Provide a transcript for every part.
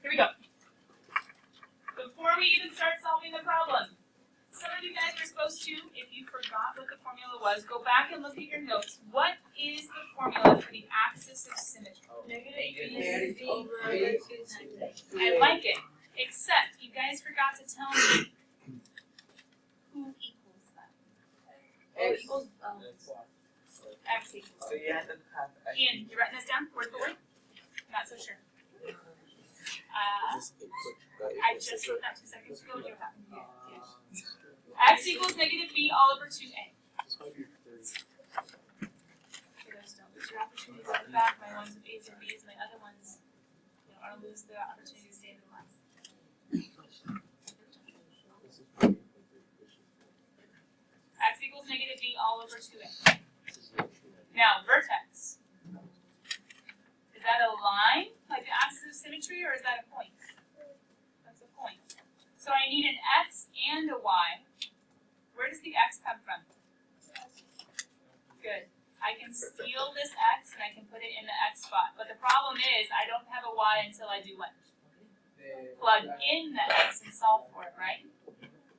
Here we go. Before we even start solving the problem, some of you guys were supposed to, if you forgot what the formula was, go back and look at your notes. What is the formula for the axis of symmetry? Negative b over 2 times x. I like it, except you guys forgot to tell me who equals that. X equals X equals. So you have to have Ian, you writing this down word for word? Not so sure. I just wrote that 2 seconds ago. You happened to get it. X equals negative b all over 2a. For those don't lose your opportunity to go back. My ones with a's and b's, my other ones, you don't want to lose the opportunity to stay in the class. X equals negative b all over 2a. Now, vertex. Is that a line, like the axis of symmetry, or is that a point? That's a point. So I need an x and a y. Where does the x come from? Good. I can steal this x and I can put it in the x spot. But the problem is I don't have a y until I do what? Plug in the x and solve for it, right?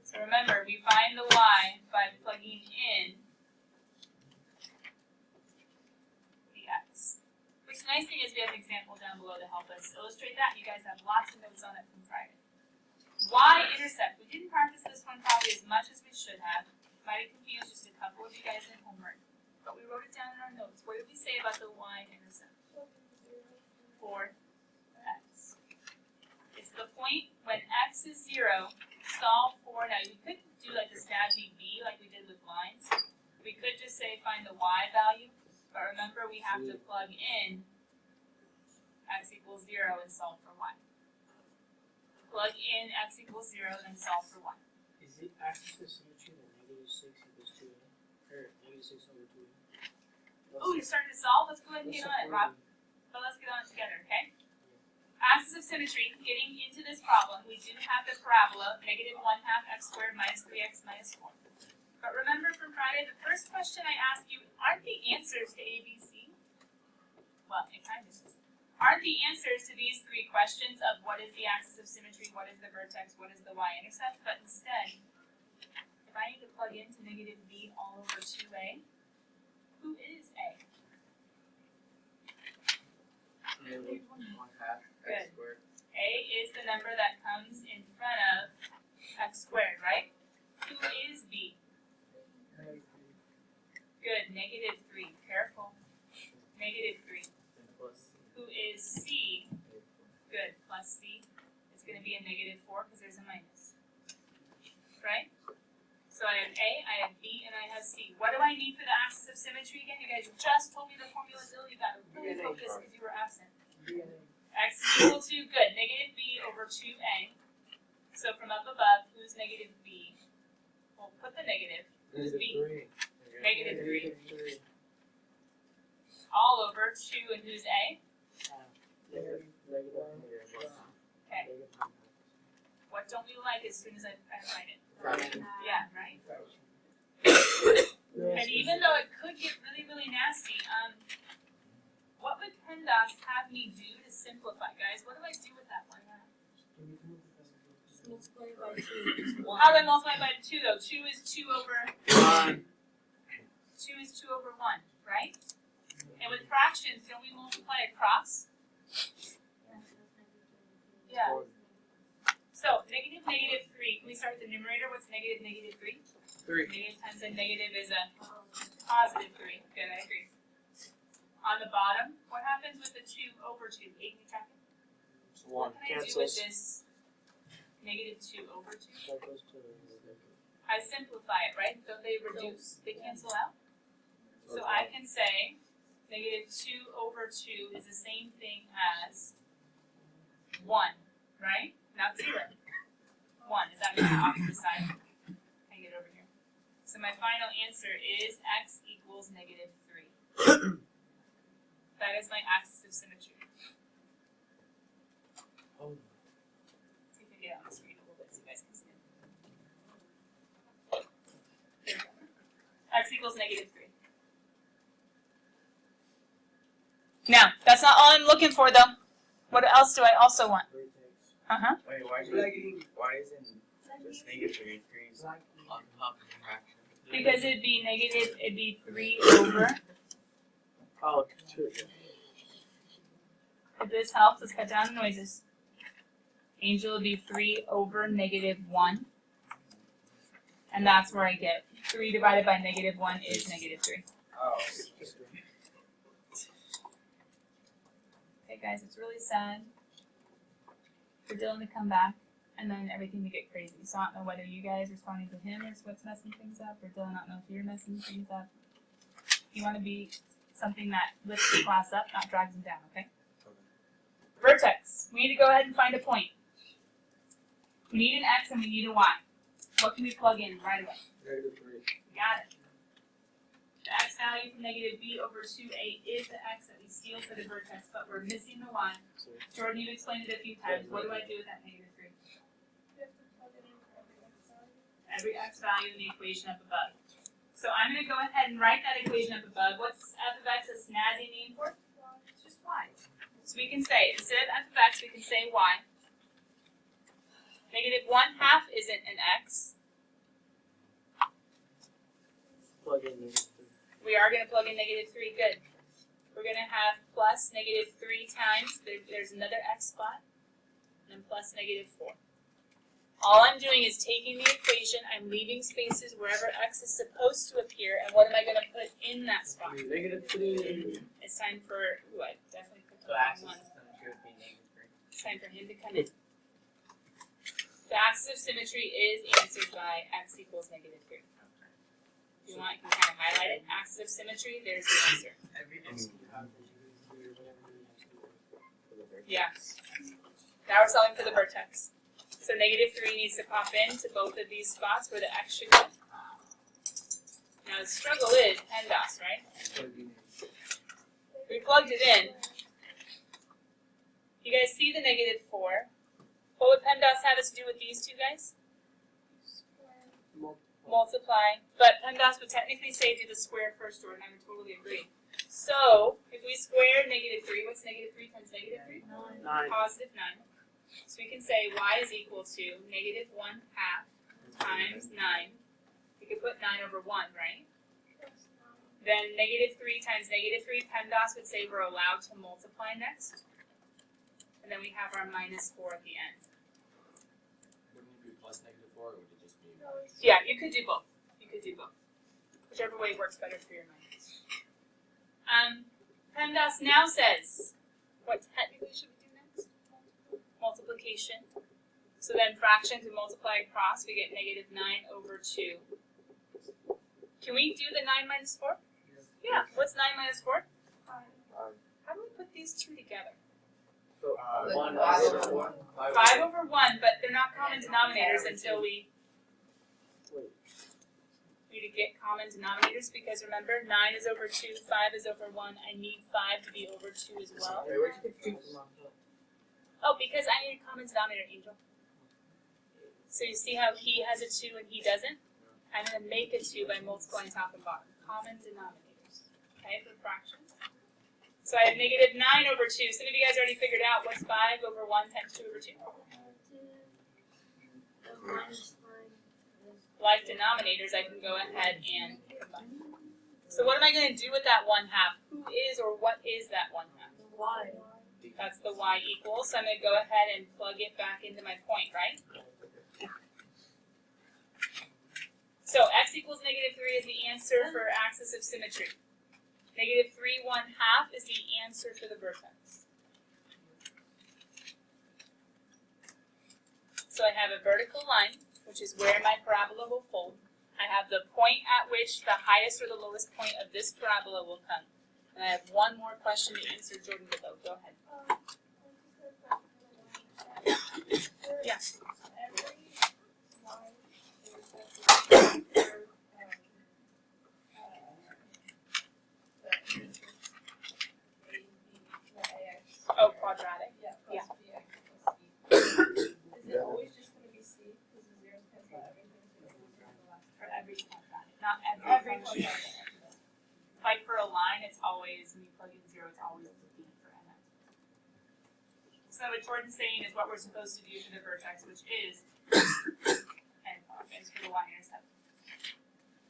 So remember, we find the y by plugging in the x. Which the nice thing is we have an example down below to help us illustrate that. You guys have lots of notes on it from Friday. Y-intercept. We didn't practice this one probably as much as we should have. Might have confused just a couple of you guys in homework. But we wrote it down in our notes. What did we say about the y-intercept? For x. It's the point when x is 0, solve for, now we could do like the snazzy b like we did with lines. We could just say find the y value. But remember we have to plug in x equals 0 and solve for y. Plug in x equals 0 and solve for y. Is the axis of symmetry the negative 6 equals 2a? Or negative 6 over 2a? Oh, you're starting to solve? Let's go ahead and get on it, Rob. But let's get on it together, okay? Axis of symmetry, getting into this problem, we do have the parabola, negative 1/2 x squared minus 3x minus 4. But remember from Friday, the first question I asked you, aren't the answers to A, B, C? Well, it kind of is. Aren't the answers to these 3 questions of what is the axis of symmetry, what is the vertex, what is the y-intercept? But instead, if I need to plug into negative b all over 2a, who is a? negative 1/2 x squared. A is the number that comes in front of x squared, right? Who is b? Good, negative 3. Careful. Negative 3. Who is c? Good, plus c. It's going to be a negative 4 because there's a minus. Right? So I have a, I have b, and I have c. What do I need for the axis of symmetry again? You guys just told me the formula, Bill. You got to really focus because you were absent. X is equal to, good, negative b over 2a. So from up above, who's negative b? We'll put the negative. Who's b? Negative 3. All over 2, and who's a? Okay. What don't we like as soon as I write it? Yeah, right? And even though it could get really, really nasty, what would PEMDAS have me do to simplify? Guys, what do I do with that 1/2? Multiply by 2 is 1. How do I multiply by 2 though? 2 is 2 over 1. 2 is 2 over 1, right? And with fractions, don't we multiply across? Yeah. So negative 3. Can we start with the numerator? What's negative 3? 3. Negative times a negative is a positive 3. Good, I agree. On the bottom, what happens with the 2 over 2? 8, can you track it? 1. What can I do with this negative 2 over 2? I simplify it, right? Don't they reduce? They cancel out? So I can say negative 2 over 2 is the same thing as 1, right? Not 0. 1. Does that mean I'm off to the side? Can I get over here? So my final answer is x equals negative 3. That is my axis of symmetry. See if we can get it on the screen a little bit so you guys can see it. There we go. X equals negative 3. Now, that's not all I'm looking for though. What else do I also want? Wait, why isn't just negative 3 on top of the fraction? Because it'd be 3 over. Oh, two. If this helps, let's cut down the noises. Angel would be 3 over -1. And that's where I get 3 divided by -1 is -3. Oh. Okay, guys, it's really sad for Dylan to come back and then everything to get crazy. So I don't know whether you guys responding to him is what's messing things up, or Dylan, I don't know if you're messing things up. You want to be something that lifts the class up, not drags them down, okay? Vertex. We need to go ahead and find a point. We need an X and we need a Y. What can we plug in right away? -3. Got it. The X value from -b over 2a is the X that we steal for the vertex, but we're missing the Y. Jordan, you've explained it a few times. What do I do with that -3? Every X value in the equation up above. So I'm going to go ahead and write that equation up above. What's f of x a snazzy name for? It's just y. So we can say, instead of f of x, we can say y. -1/2 isn't an x. Plug in negative 3. We are going to plug in -3. Good. We're going to have plus -3 times, there's another x spot, and then plus -4. All I'm doing is taking the equation, I'm leaving spaces wherever x is supposed to appear, and what am I going to put in that spot? -3. It's time for, ooh, I definitely put the So wrong axis one. is going to be -3. It's time for him to come in. The axis of symmetry is answered by x equals -3. If you want, you can kind of highlight it. Axis of symmetry, there's the answer. Every Yeah. Now we're solving for the vertex. So -3 needs to pop into both of these spots where the x should go. Now the struggle is PEMDAS, right? We plugged it in. You guys see the -4. What would PEMDAS have us do with these two guys? Multiply. But PEMDAS would technically say do the square first, Jordan. I would totally agree. So if we square -3, what's -3 times -3? 9. Positive 9. So we can say y is equal to -1/2 times 9. We could put 9 over 1, right? Then -3 times -3, PEMDAS would say we're allowed to multiply next. And then we have our -4 at the end. Wouldn't it be plus -4, or would it just be? Yeah, you could do both. You could do both. Whichever way works better for your mind. PEMDAS now says, what technically should we do next? Multiplication. So then fractions we multiply across, we get -9 over 2. Can we do the 9 minus 4? Yeah. What's 9 minus 4? 5. How do we put these two together? So, 1 over 1. 5 over 1, but they're not common denominators until we need to get common denominators, because remember, 9 is over 2, 5 is over 1. I need 5 to be over 2 as well. Wait, where'd you get 2 from? Oh, because I need a common denominator, Angel. So you see how he has a 2 and he doesn't? I'm going to make a 2 by multiplying top and bottom. Common denominators. Okay, for fractions. So I have -9 over 2. Some of you guys already figured out what's 5 over 1 times 2 over 2. Like denominators, I can go ahead and combine. So what am I going to do with that 1/2? Who is or what is that 1/2? Y. That's the y equals. So I'm going to go ahead and plug it back into my point, right? So x equals -3 is the answer for axis of symmetry. -3 1/2 is the answer for the vertex. So I have a vertical line, which is where my parabola will fold. I have the point at which the highest or the lowest point of this parabola will come. And I have one more question to answer, Jordan, below. Go ahead. Yeah. Oh, quadratic. Yeah. Yeah. Is it always just going to be C? Because the zeros cancel out everything. For every quadratic. Not every Every function. quadratic. Like for a line, it's always, when you plug in 0, it's always the B for NF. So So what Jordan's saying is what we're supposed to do for the vertex, which is, and apologize for the y-intercept,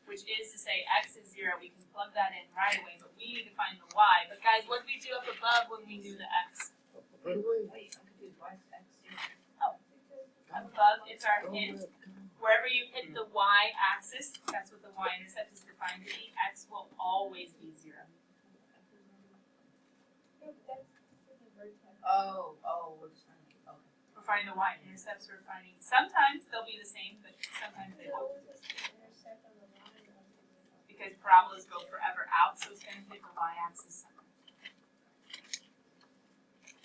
which is to say x is 0. We can plug that in right away, but we need to find the y. But guys, what did we do up above when we knew the x? Wait, I'm confused, why is X zero? Up above, it's our hint. Wherever you hit the y-axis, that's what the y-intercept is defined to be. X will always be 0. Oh, we're just finding, okay. We're finding the y-intercepts. We're finding sometimes they'll be the same, but sometimes they won't. Because parabolas go forever out, so it's going to hit the y-axis.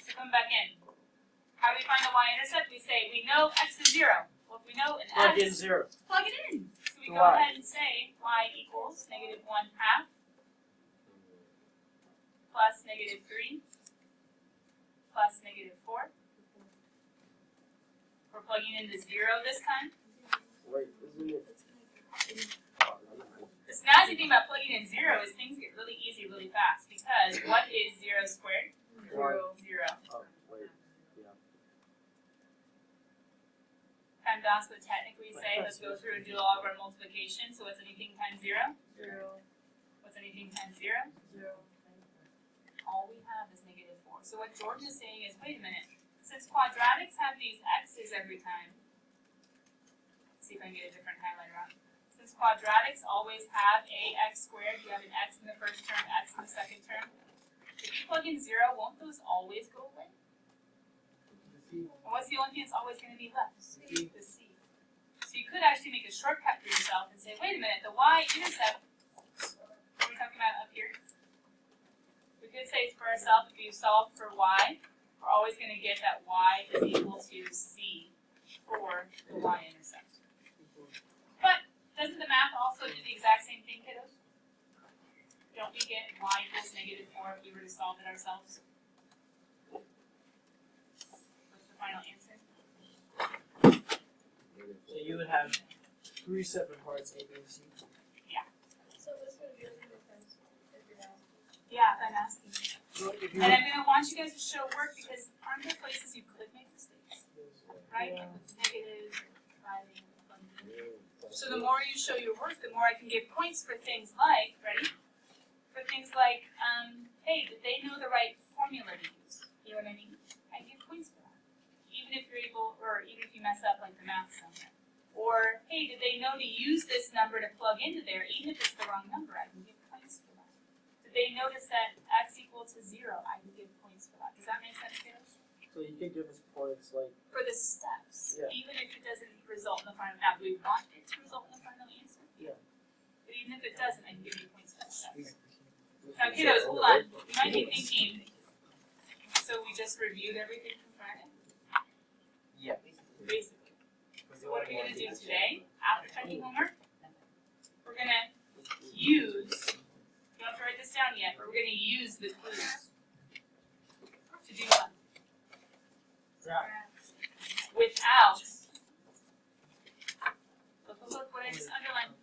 So come back in. How do we find the y-intercept? We say we know x is 0. Well, if we know an Plug in x, zero. plug it in. So we The go y. ahead and say y equals -1/2 plus -3 plus -4. We're plugging into 0 this time. Wait, isn't it? The snazzy thing about plugging in 0 is things get really easy really fast because what is 0 squared? 0. Oh, wait. PEMDAS would technically say, let's go through and do all of our multiplication. So what's anything times 0? 0. What's anything times 0? 0. All we have is -4. So what George is saying is, wait a minute, since quadratics have these x's every time, let's see if I can get a different highlighter on. Since quadratics always have ax squared, you have an x in the first term, x in the second term. If you plug in 0, won't those always go away? And what's the only thing that's always going to be left? The c. So you could actually make a shortcut for yourself and say, wait a minute, the y-intercept, what are we talking about up here? We could say for ourselves, if you solve for y, we're always going to get that y is equal to c for the y-intercept. But doesn't the math also do the exact same thing, kiddos? Don't we get y equals -4 if we were to solve it ourselves? What's the final answer? So you would have 3 separate parts, A, B, and C. So this would be the difference if you're asking. Yeah, if I'm asking. So if you And I'm going to want you guys to show work because aren't there places you could make mistakes? Right? Like with negatives or dividing or plugging. So the more you show your work, the more I can give points for things like, ready? For things like, hey, did they know the right formula to use? You know what I mean? I give points for that. Even if you're able, or even if you mess up like the math somewhere. Or, hey, did they know to use this number to plug into there, even if it's the wrong number? I can give points for that. Did they notice that x equal to 0? I can give points for that. Does that make sense, kiddos? So you can give us points like For the steps, Yeah. even if it doesn't result in the final. Now, do we want it to result in the final answer? Yeah. But even if it doesn't, I can give you points for the steps. Now, kiddos, hold on. You might be thinking, so we just reviewed everything from Friday? Yeah. Basically. So what are we going to do today, after checking homework? We're going to use, you don't have to write this down yet, but we're going to use the clues to do what? Without. Look what I just underlined.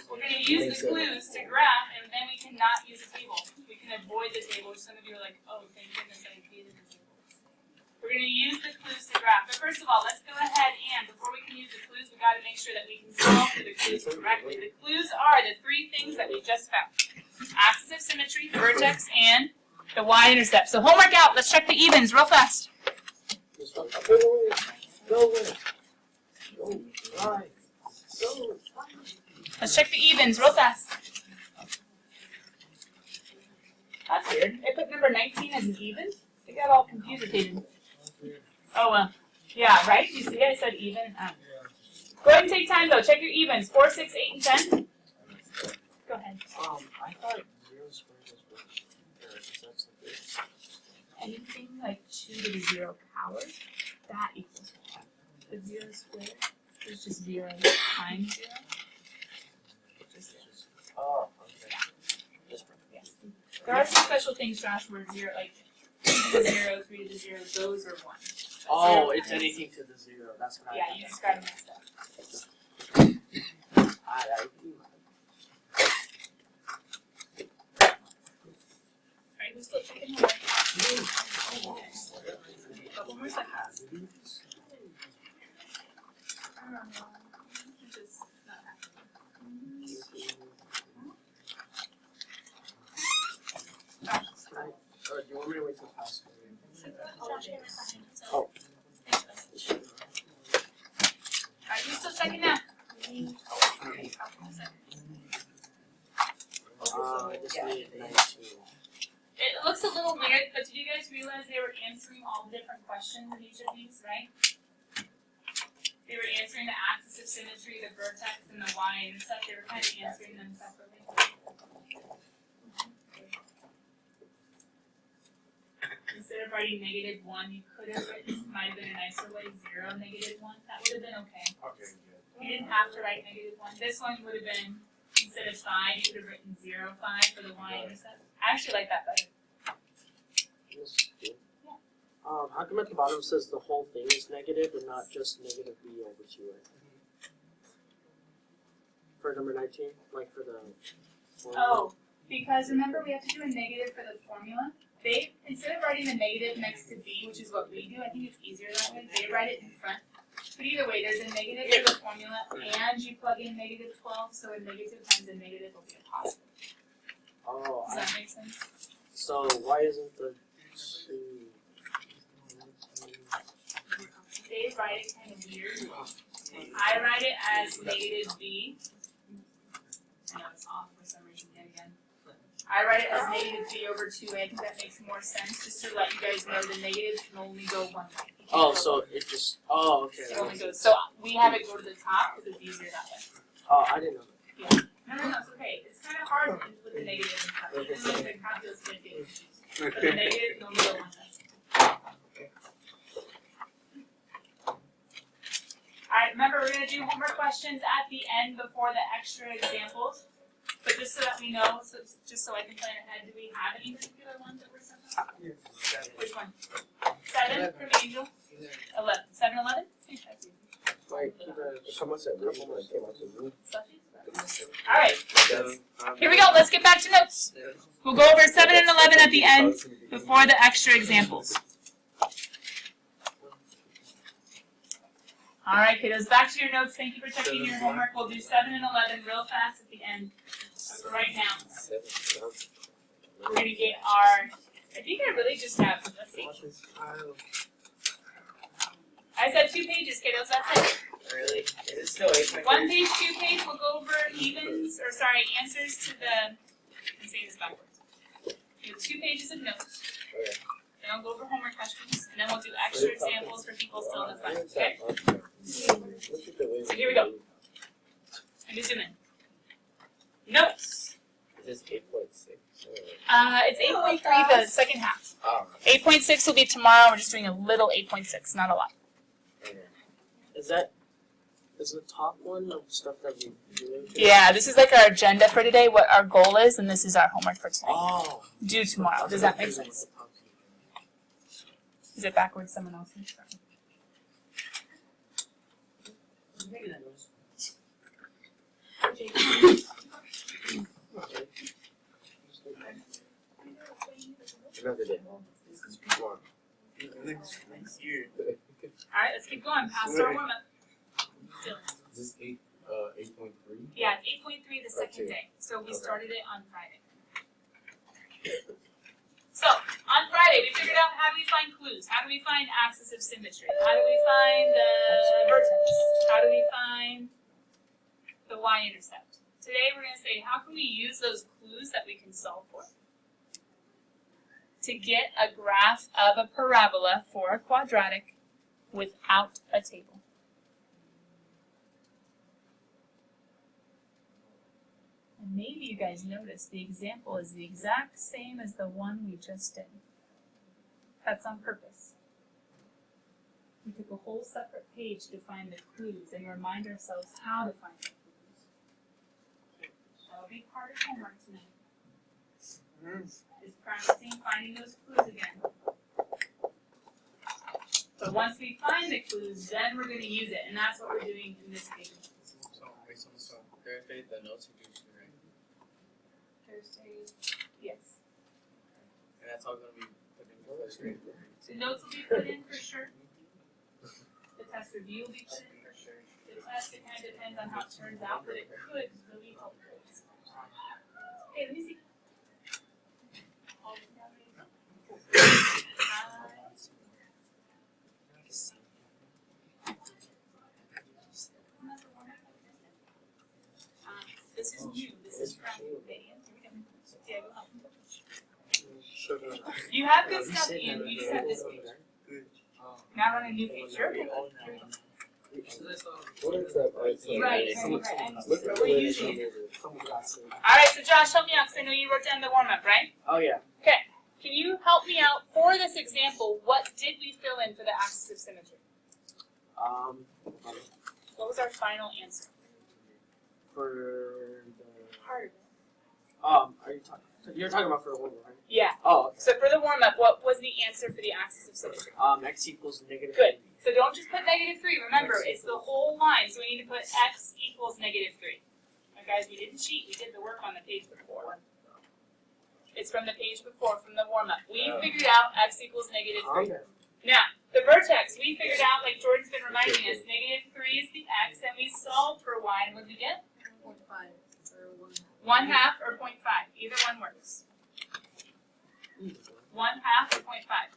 We're going to use the clues to graph, and then we cannot use a table. We can avoid the table, which some of you are like, oh, thank goodness I hated the table. We're going to use the clues to graph. But first of all, let's go ahead and, before we can use the clues, we've got to make sure that we can solve for the clues correctly. The clues are the 3 things that we just found. Axis of symmetry, the vertex, and the y-intercept. So homework out. Let's check the evens real fast. go away. Go away. Go right. Go. Let's check the evens real fast. That's weird. They put number 19 as an even? They got all confused. Oh, well. Yeah, right? You see I said even? Go ahead and take time, though. Check your evens. 4, 6, 8, and 10. Go ahead. I thought 0 squared was what? That's like this. Anything like 2 to the 0 power, that equals 1. The 0 squared is just 0 times 0. Just 0. Oh, okay. Just Yeah. There are some special things, Josh, where 0, like 2 to the 0, 3 to the 0, those are 1. Oh, it's anything to the 0. That's what Yeah, you just got to mess up. Alright, who's still checking homework? Couple more seconds. I don't know. It's just not happening. Or do you want me to wait till past? Oh. Are you still checking now? Okay, couple more seconds. I just need 19. It looks a little weird, but did you guys realize they were answering all the different questions in each of these, right? They were answering the axis of symmetry, the vertex, and the y-intercept. They were kind of answering them separately. Instead of writing -1, you could have written, might have been a nicer way, 0, -1. That would have been okay. Okay, good. You didn't have to write -1. This one would have been, instead of 5, you could have written 0, 5 for the y-intercept. I actually like that better. How come at the bottom says the whole thing is negative and not just negative b over 2a? For number 19, like for the formula? Oh, because remember we have to do a negative for the formula. They, instead of writing the negative next to b, which is what we do, I think it's easier that way, they write it in front. But either way, there's a negative for the formula, and you plug in -12, so a negative times a negative will be a positive. Oh, Does that make sense? so why isn't the 2? They write it kind of weird. I write it as -b. I know it's off for some reason yet again. I write it as -b over 2a. I think that makes more sense, just to let you guys know the negative can only go one way. It can't Oh, go so it just, oh, okay. It only goes, so we have it go to the top because it's easier that way. Oh, I didn't know that. No, it's okay. It's kind of hard with the negative and stuff. Even though the calculus can get confused. But the negative can only go one way. Alright, remember we're gonna do homework questions at the end before the extra examples. But just so that we know, just so I can plan ahead, do we have any particular ones that we're stuck on? Which one? 7 from Angel? 11. 7, 11? Like, Someone said we came out to move. Alright, here we go. Let's get back to notes. We'll go over 7 and 11 at the end before the extra examples. Alright, kiddos, back to your notes. Thank you for checking your homework. We'll do 7 and 11 real fast at the end. Right now. We're going to get our, I think I really just have, let's see. I said 2 pages, kiddos, that's it. Really? Is it still 8.3? 1 page, 2 page, we'll go over answers to the, I'm saying this backwards. We have 2 pages of notes. Okay. Then I'll go over homework questions, and then we'll do extra examples for people still in the front, okay? So here we go. Let me zoom in. Notes. Is this 8.6? It's 8.3, the second half. Oh, 8.6 will be tomorrow, we're just doing a little 8.6, not a lot. okay. is the top one of stuff that we do? Yeah, this is like our agenda for today, what our goal is, and this is our homework for tonight. Oh. Due tomorrow, does that make sense? Is it backwards someone else's? Another day. Tomorrow. Next year. Alright, let's keep going, past our warm-up. Is this 8.3? Yeah, it's 8.3 the second day, so we started it on Friday. So, on Friday, we figured out how do we find clues, how do we find axis of symmetry, how do we find the vertex, how do we find the y-intercept. Today we're going to say, how can we use those clues that we can solve for to get a graph of a parabola for a quadratic without a table. And maybe you guys noticed the example is the exact same as the one we just did. That's on purpose. We took a whole separate page to find the clues and remind ourselves how to find the clues. That'll be part of homework tonight. Is practicing finding those clues again. But once we find the clues, then we're going to use it, and that's what we're doing in this page. So, based on the song, Thursday, the notes are due to, right? Thursday, yes. And that's all going to be put in the first grade. The notes will be put in for sure. The test review will be put in for sure. The test, it kind of depends on how it turns out, but it could really help. Okay, let me see. This is new. This is from Gideon. Yeah, go help. You have good stuff, Ian. You just have this page. Now run a new page. Sure. Here we go. Right. And we're using it. Alright, so Josh, help me out because I know you wrote down the warm-up, right? Oh, yeah. Okay. Can you help me out for this example? What did we fill in for the axis of symmetry? What was our final answer? For the, Part of it. are you talking, you're talking about for the warm-up, right? Yeah. Oh, So for the warm-up, what was the answer for the axis of symmetry? x equals negative. Good. So don't just put -3. Remember, it's the whole line. So we need to put x equals -3. Now, guys, we didn't cheat. We did the work on the page before. It's from the page before, from the warm-up. We figured out x equals -3. Now, the vertex, we figured out, like Jordan's been reminding us, -3 is the x, and we solved for y. And what did we get? 0.5 or 1/2 or 0.5. Either one works. 1/2 or 0.5.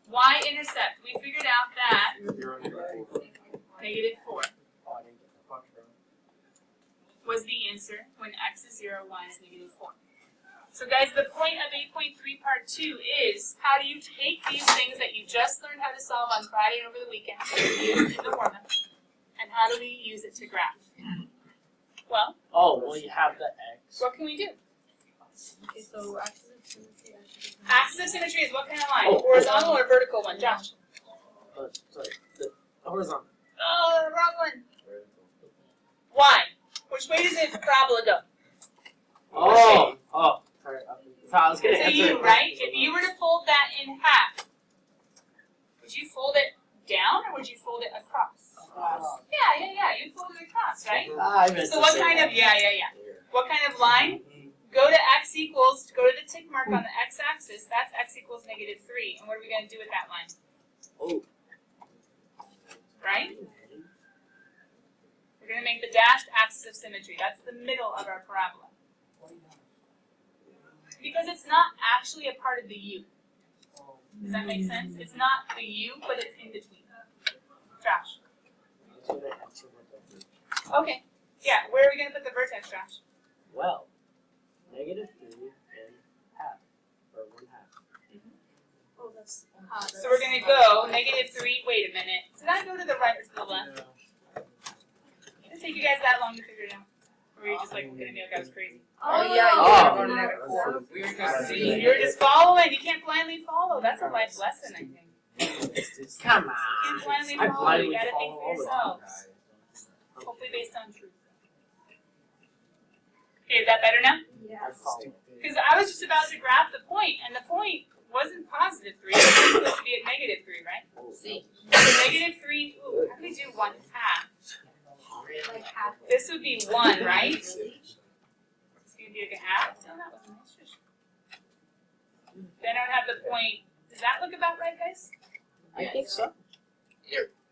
Y-intercept, we figured out that -4 was the answer when x is 0, y is -4. So guys, the point of 8.3 part 2 is how do you take these things that you just learned how to solve on Friday and over the weekend in the warm-up, and how do we use it to graph? Well, You have the x. what can we do? Okay, so axis of symmetry actually. Axis of symmetry is what kind of line? Horizontal or vertical one? Josh? Sorry, the horizontal. Oh, the wrong one. Why? Which way does the parabola go? Sorry. So I was gonna So answer you, it. right? If you were to fold that in half, would you fold it down or would you fold it across? Yeah. You'd fold it across, right? I meant So to what say kind that. of, yeah. What kind of line? Go to x equals, go to the tick mark on the x-axis, that's x equals -3. And what are we going to do with that line? Oh. Right? We're going to make the dashed axis of symmetry. That's the middle of our parabola. Because it's not actually a part of the U. Does that make sense? It's not the U, but it's in between. Josh. Okay. Yeah, where are we going to put the vertex, Josh? Well, -3 and half, or 1/2. Oh, that's. So we're going to go -3. Wait a minute. Did I go to the right or to the left? Did it take you guys that long to figure it out? Or were you just like looking at me like I was crazy? Oh, yeah, Oh. You're just following. You can't blindly follow. That's a life lesson, I think. Come You on. can't blindly I follow. blindly You gotta follow think for all the time. yourselves. Hopefully based on truth. Okay, is that better now? I follow. Because I was just about to graph the point, and the point wasn't +3. It was supposed to be at -3, right? See. So -3, ooh, how do we do 1/2? Like half. This would be 1, right? It's going to be like a half. No, that wasn't nice. Then I would have the point. Does that look about right, guys? I think so.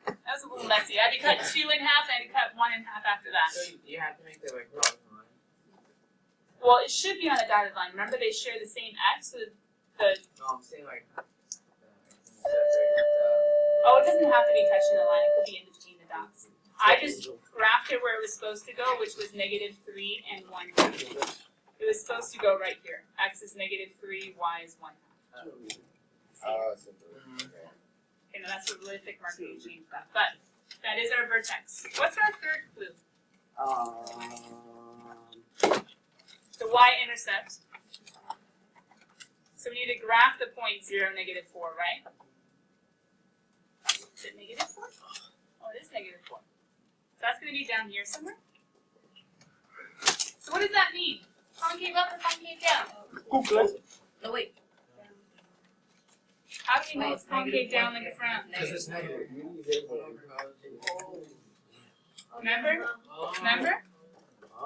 That was a little messy. I had to cut 2 in half, and I had to cut 1 in half after that. So you have to make the like dotted line. Well, it should be on a dotted line. Remember, they share the same x, so the No, I'm saying like. oh, it doesn't have to be touching the line. It could be in between the dots. I just graphed it where it was supposed to go, which was -3 and 1/2. It was supposed to go right here. X is -3, y is 1/2. Okay, now that's a really thick marker. You change that, but that is our vertex. What's our third clue? The y-intercept. So we need to graph the point 0, -4, right? Is it -4? Oh, it is -4. So that's going to be down here somewhere. So what does that mean? Concave up or concave down? No, wait. How do we know it's concave down like the front? Because it's negative. Remember? Remember?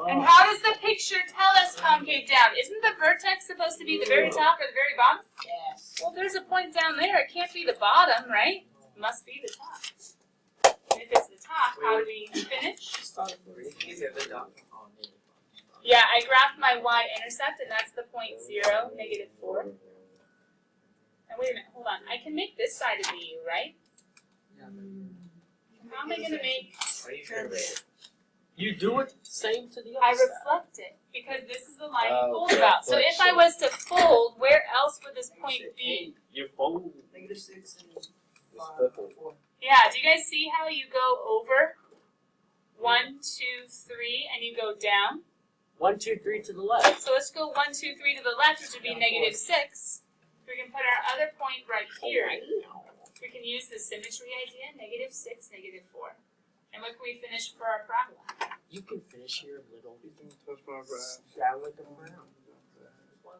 And how does the picture tell us concave down? Isn't the vertex supposed to be the very top or the very bottom? Yes. Well, if there's a point down there, it can't be the bottom, right? It must be the top. And if it's the top, how do we finish? Yeah, I graphed my y-intercept, and that's the point 0, -4. And wait a minute, hold on. I can make this side of the u, right? How am I going to make... You do it same to the I other side. reflect it, because this is the line you fold about. So if I was to fold, where else would this point be? You fold. -6 and 4. Yeah, do you guys see how you go over 1, 2, 3, and you go down? 1, 2, 3 to the left. So let's go 1, 2, 3 to the left, which would be -6. We can put our other point right here. We can use the symmetry idea, -6, -4. And what can we finish for our parabola? You can finish your little Touch my breath. down like a frown.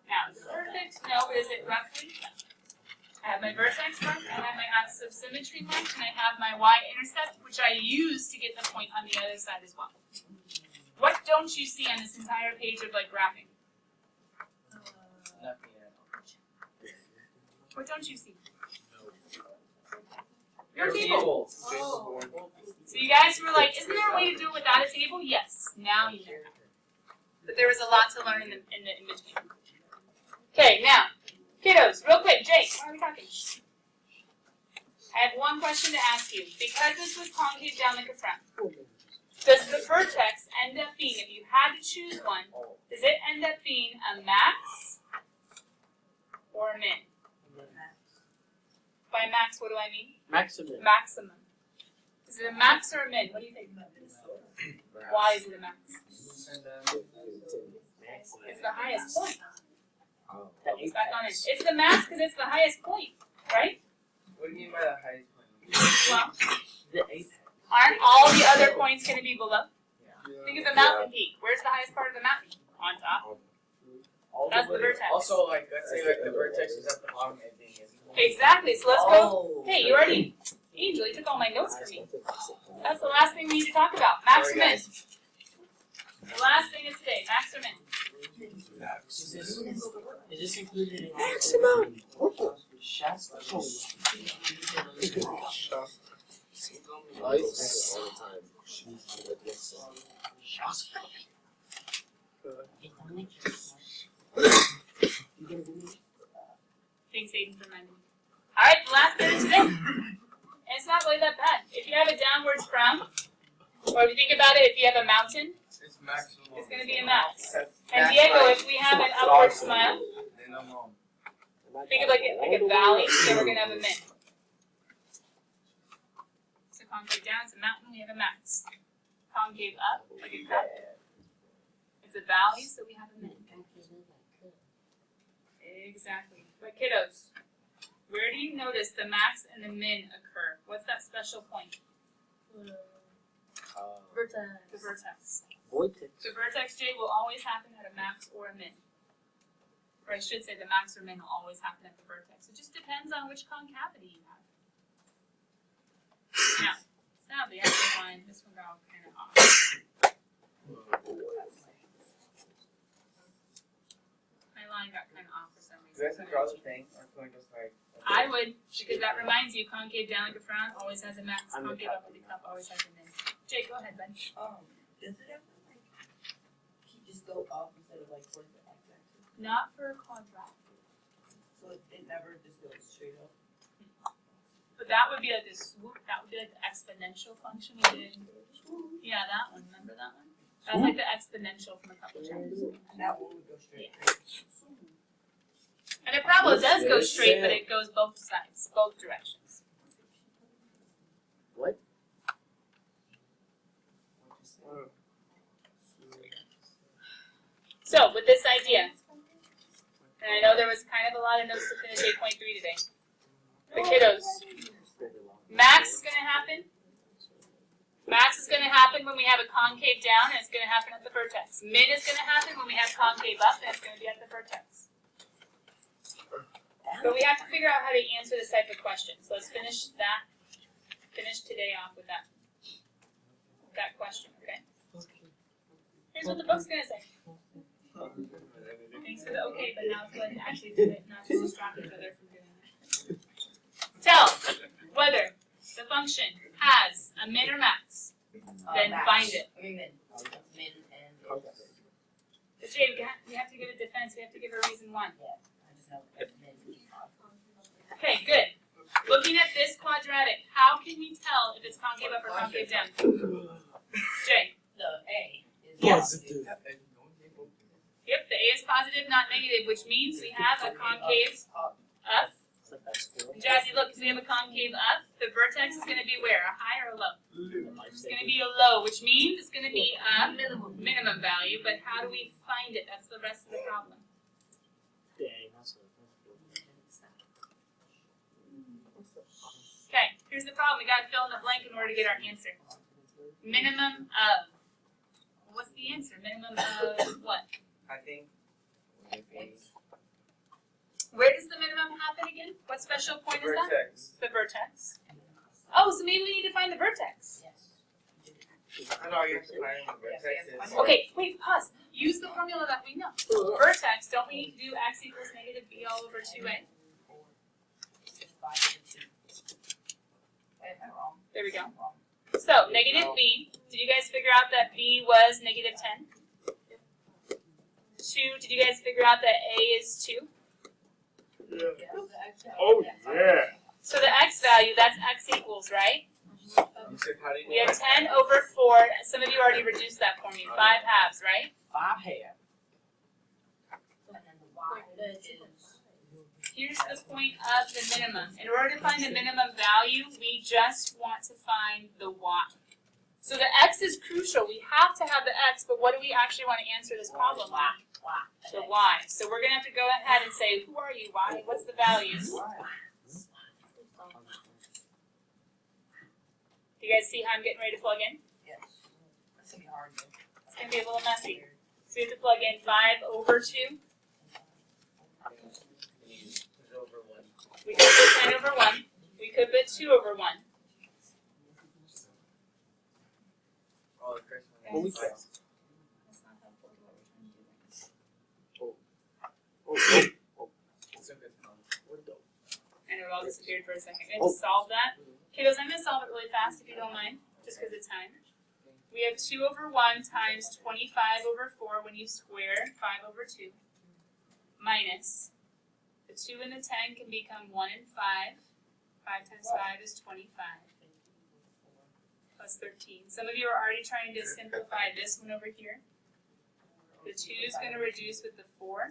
Now, is it perfect? No, but is it roughly? I have my vertex marked, I have my axis of symmetry marked, and I have my y-intercept, which I use to get the point on the other side as well. What don't you see on this entire page of like graphing? Nothing at all. What don't you see? Your table. Oh. So you guys were like, isn't there a way to do it without a table? Yes, now you know. But there was a lot to learn in between. Okay, now, kiddos, real quick, Jake, why are we talking? I have one question to ask you. Because this was concave down like a frown, does the vertex end up being, if you had to choose one, does it end up being a max or a min? By max, what do I mean? Maximum. Maximum. Is it a max or a min? What do you think? Why is it a max? It's the highest point. It's back on it. It's the max because it's the highest point, right? What do you mean by the highest point? Well, The apex. aren't all the other points going to be below? Yeah. Think of the mountain peak. Where's the highest part of the mountain? On top. That's the vertex. Also, like, let's say like the vertex is at the bottom and thing is. Exactly. So let's go. Hey, you already, Angel, you took all my notes for me. That's the last thing we need to talk about. Max or min? The last thing is today. Max or min? Is this included in Maximum. Shasta? Thanks, Aiden, for reminding me. Alright, the last bit of today. And it's not really that bad. If you have a downwards frown, or if you think about it, if you have a mountain, It's maximum. it's going to be a max. And That's Diego, right. if we have an upward smile, Then I'm home. think of like a valley, then we're going to have a min. So concave down is a mountain, we have a max. Concave up, like a cup. It's a valley, so we have a min. Exactly. But kiddos, where do you notice the max and the min occur? What's that special point? The vertex. The vertex, J, will always happen at a max or a min. Or I should say the max or min will always happen at the vertex. It just depends on which concavity you have. Now, sadly, I have line, this one got kind of off. My line got kind of off for some Do you reason. guys draw the thing, or can we just like? I would, because that reminds you, concave down like a frown always has a max, I'm the concave up like a cup always has a min. Jake, go ahead, bud. Does it ever like just go up instead of like towards the x-axis? Not for a quadrat. So it never just goes straight up. But that would be like the swoop, that would be like the exponential function we did. Yeah, that one, remember that one? That's like the exponential from a couple chapters. And that one would go straight. And the parabola does go straight, but it goes both sides, both directions. What? So, with this idea, and I know there was kind of a lot of notes to finish 8.3 today. But kiddos, max is going to happen. Max is going to happen when we have a concave down, and it's going to happen at the vertex. Min is going to happen when we have concave up, and it's going to be at the vertex. But we have to figure out how to answer this type of question. So let's finish that. Finish today off with that question, okay? Here's what the book's gonna say. Thanks for the okay, but now let's go ahead and actually do it, not just distract each other from doing it. Tell whether the function has a min or max. Then max. find it. I mean, min and is. But Jay, we have to give it defense. We have to give a reason why. I just know that min. Okay, good. Looking at this quadratic, how can we tell if it's concave up or concave down? Jay. The A is Positive. Yep, the A is positive, not negative, which means we have a concave up. up. It's like that squirrel. And Jazzy, look, so we have a concave up. The vertex is going to be where? A high or a low? It's going to be a low, which means it's going to be a minimum value. But how do we find it? That's the rest of the problem. Dang, that's Okay, here's the problem. We got to fill in the blank in order to get our answer. Minimum of. What's the answer? Minimum of what? I think Where does the minimum happen again? What special point is that? vertex. The vertex. Oh, so maybe we need to find the vertex. Yes. I know you have to find the vertex is. Okay, wait, pause. Use the formula that we know. Vertex, don't we need to do x equals negative b all over 2a? Am I wrong? There we go. Wrong. So, negative b, did you guys figure out that b was negative 10? 2, did you guys figure out that a is 2? Oh, yeah. So the x value, that's x equals, right? You said how do you We have 10 over 4. Some of you already reduced that for me. 5 halves, right? 5 half. And then the Y is. Here's the point of the minimum. In order to find the minimum value, we just want to find the y. So the x is crucial. We have to have the x, but what do we actually want to answer this problem with? The y. So we're going to have to go ahead and say, who are you, y? What's the value? Do you guys see how I'm getting ready to plug in? Yes. That's gonna be hard. It's going to be a little messy. So we have to plug in 5 over 2. over 1? We could put 10 over 1. We could put 2 over 1. Oh, the first one. Holy is cow. That's not helpful to what we're trying to do. It's a good count. And it all disappeared for a second. We have to solve that. Kiddos, I'm going to solve it really fast if you don't mind, just because of time. We have 2 over 1 times 25 over 4 when you square 5 over 2 minus the 2 and the 10 can become 1 and 5. 5 times 5 is 25 plus 13. Some of you are already trying to simplify this one over here. The 2 is going to reduce with the 4.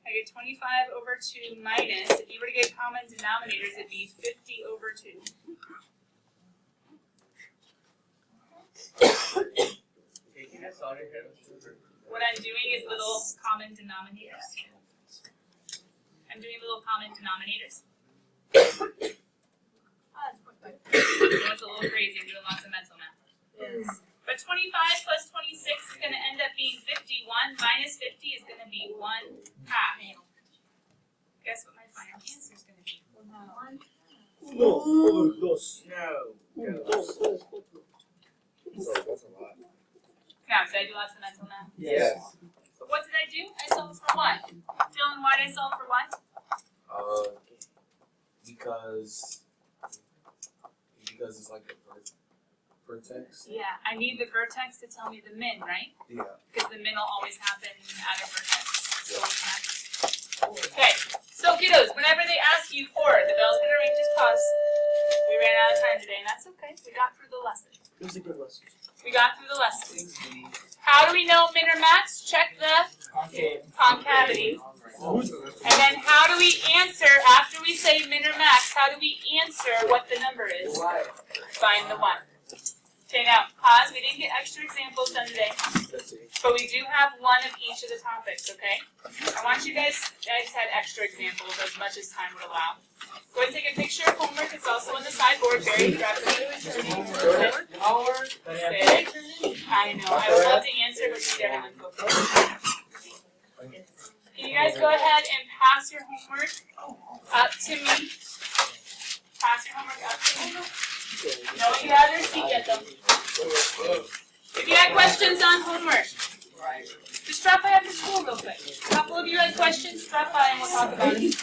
I get 25 over 2 minus, if you were to get common denominators, it'd be 50 over 2. Taking this on your head. What I'm doing is little common denominators. I'm doing little common denominators. It's a little crazy, I'm doing lots of mental math. Yes. But 25 plus 26 is going to end up being 51. Minus 50 is going to be 1 half. Guess what my final answer is going to be? No. No. That's a lot. Now, did I do lots of mental math? Yes. So what did I do? I solved for 1. Dylan, why did I solve for 1? Because it's like the vertex. Yeah, I need the vertex to tell me the min, right? Yeah. Because the min will always happen at a vertex. So okay, so kiddos, whenever they ask you for it, the bell's gonna ring, just pause. We ran out of time today, and that's okay. We got through the lesson. It was a good lesson. We got through the lesson. How do we know min or max? Check the concavity. And then how do we answer, after we say min or max, how do we answer what the number is? Find the 1. Okay, now, pause. We didn't get extra examples done today, but we do have one of each of the topics, okay? I want you guys had extra examples as much as time would allow. Go ahead and take a picture of homework. It's also on the sideboard. Barry, grab it. Sit. I know. I would love to answer, but we don't have info. Can you guys go ahead and pass your homework up to me? Pass your homework up to me. No, you have your seat yet, though. If you had questions on homework, just drop by after school real quick. A couple of you had questions, drop by and we'll talk about it.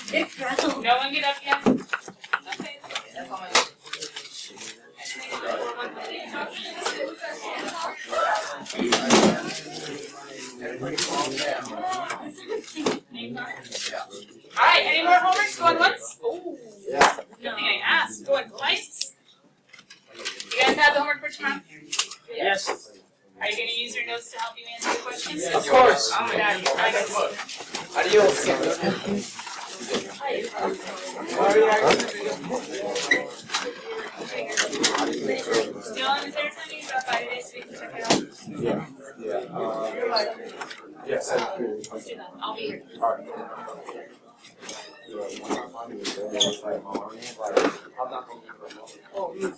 No one get up yet? Okay. That's all my. Alright, any more homework? Going once? Ooh. Good thing I asked. Going twice? You guys have the homework for tomorrow? Yes. Are you gonna use your notes to help you answer the questions? Of course. Oh my god, I got Adios. Dylan, is there a time you can drop by today so we can check it out? Yes. Let's do that. I'll be here. Oh,